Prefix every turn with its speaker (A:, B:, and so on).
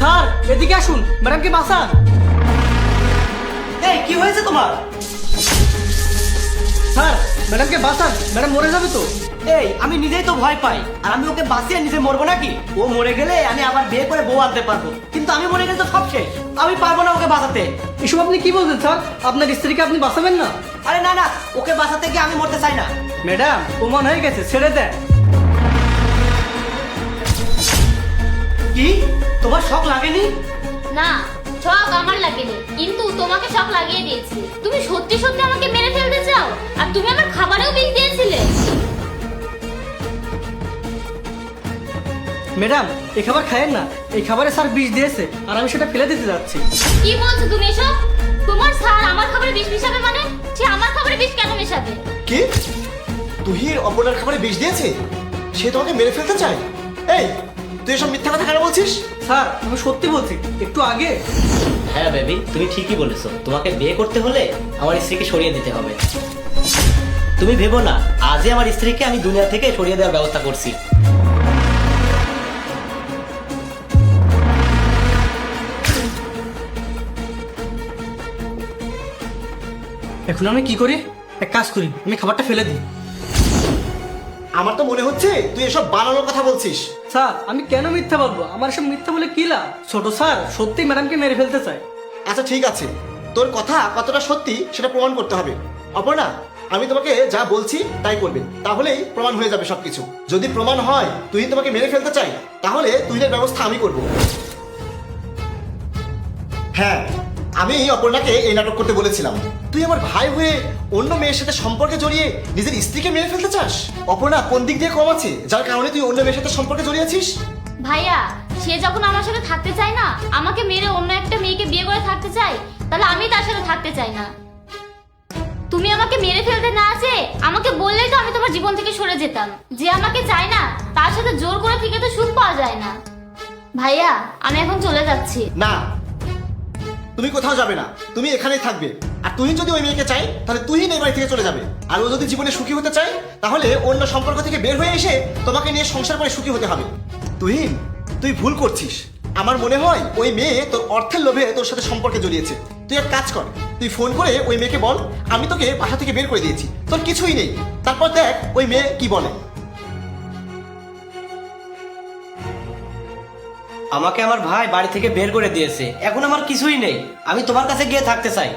A: Sir এদিকে আসুন, ম্যাডামকে বাঁচান।
B: এই কি হয়েছে তোমার?
A: স্যার ম্যাডামকে বাঁচান, ম্যাডাম মরে যাবে তো।
B: এই আমি নিজেই তো ভয় পাই, আর আমি ওকে বাঁচিয়ে নিজে মরবো নাকি? ও মরে গেলে আমি আবার বিয়ে করে বউ আনতে পারবো, কিন্তু আমি মরে গেলে তো সব শেষ। আমি পারবো না ওকে বাঁচাতে।
A: এসব আপনি কি বলছেন স্যার? আপনার স্ত্রীকে আপনি বাঁচাবেন না?
B: আরে না না, ওকে বাঁচাতে গিয়ে আমি মরতে চাই না।
A: ম্যাডাম প্রমাণ হয়ে গেছে, ছেড়ে দেন।
B: কি তোমার শক লাগেনি?
C: না, শক আমার লাগেনি, কিন্তু তোমাকে শক লাগিয়ে দিয়েছি। তুমি সত্যি সত্যি আমাকে মেরে ফেলতে চাও, আর তুমি আমার খাবারেও বিষ দিয়েছিলে।
A: ম্যাডাম এই খাবার খায়েন না, এই খাবারে স্যার বিষ দিয়েছে, আর আমি সেটা ফেলে দিতে যাচ্ছি।
C: কি বলছো তুমি এসব? তোমার স্যার আমার খাবারে বিষ মিশাবে মানে? সে আমার খাবারে বিষ কেন মেশাবে?
D: কি? তুহির অপর্ণার খাবারে বিষ দিয়েছে? সে তোমাকে মেরে ফেলতে চায়? এই তুই এসব মিথ্যা কথা কেন বলছিস?
A: স্যার আমি সত্যি বলছি, একটু আগে।
E: হ্যাঁ বেবি, তুমি ঠিকই বলেছো। তোমাকে বিয়ে করতে হলে আমার স্ত্রীকে সরিয়ে দিতে হবে। তুমি ভেবো না, আজই আমার স্ত্রীকে আমি দুনিয়া থেকে সরিয়ে দেওয়ার ব্যবস্থা করছি।
A: এখন আমি কি করি? এক কাজ করি, আমি খাবারটা ফেলে দিই।
D: আমার তো মনে হচ্ছে তুই এসব বানানোর কথা বলছিস।
A: স্যার আমি কেন মিথ্যা বলবো? আমার এসব মিথ্যা বলে কি লাভ? ছোট স্যার সত্যি ম্যাডামকে মেরে ফেলতে চায়।
D: আচ্ছা ঠিক আছে, তোর কথা কতটা সত্যি সেটা প্রমাণ করতে হবে। অপর্ণা, আমি তোমাকে যা বলছি তাই করবে, তাহলেই প্রমাণ হয়ে যাবে সবকিছু। যদি প্রমাণ হয় তুই তোমাকে মেরে ফেলতে চাই, তাহলে তুহিনের ব্যবস্থা আমি করব। হ্যাঁ, আমি অপর্ণাকে এই নাটক করতে বলেছিলাম। তুই আমার ভাই হয়ে অন্য মেয়ের সাথে সম্পর্কে জড়িয়ে নিজের স্ত্রীকে মেরে ফেলতে চাস? অপর্ণা কোন দিক দিয়ে কম আছে যার কারণে তুই অন্য মেয়ের সাথে সম্পর্কে জড়িয়েছিস?
C: ভাইয়া, সে যখন আমার সাথে থাকতে চায় না, আমাকে মেরে অন্য একটা মেয়েকে বিয়ে করে থাকতে চায়, তাহলে আমি তার সাথে থাকতে চাই না। তুমি আমাকে মেরে ফেলতে না আসে আমাকে বললেই তো আমি তোমার জীবন থেকে সরে যেতাম। যে আমাকে চায় না তার সাথে জোর করে থেকে তো সুখ পাওয়া যায় না। ভাইয়া আমি এখন চলে যাচ্ছি।
D: না, তুমি কোথাও যাবে না, তুমি এখানেই থাকবে। আর তুই যদি ওই মেয়েকে চাই তাহলে তুই এই বাড়ি থেকে চলে যাবে। আর ও যদি জীবনে সুখী হতে চায় তাহলে অন্য সম্পর্ক থেকে বের হয়ে এসে তোমাকে নিয়ে সংসার করে সুখী হতে হবে। তুই ভুল করছিস। আমার মনে হয় ওই মেয়ে তোর অর্থের লোভে তোর সাথে সম্পর্কে জড়িয়েছে। তুই এক কাজ কর, তুই ফোন করে ওই মেয়েকে বল আমি তোকে বাসা থেকে বের করে দিয়েছি, তোর কিছুই নেই। তারপর দেখ ওই মেয়ে কি বলে।
B: আমাকে আমার ভাই বাড়ি থেকে বের করে দিয়েছে, এখন আমার কিছুই নেই। আমি তোমার কাছে গিয়ে থাকতে চাই।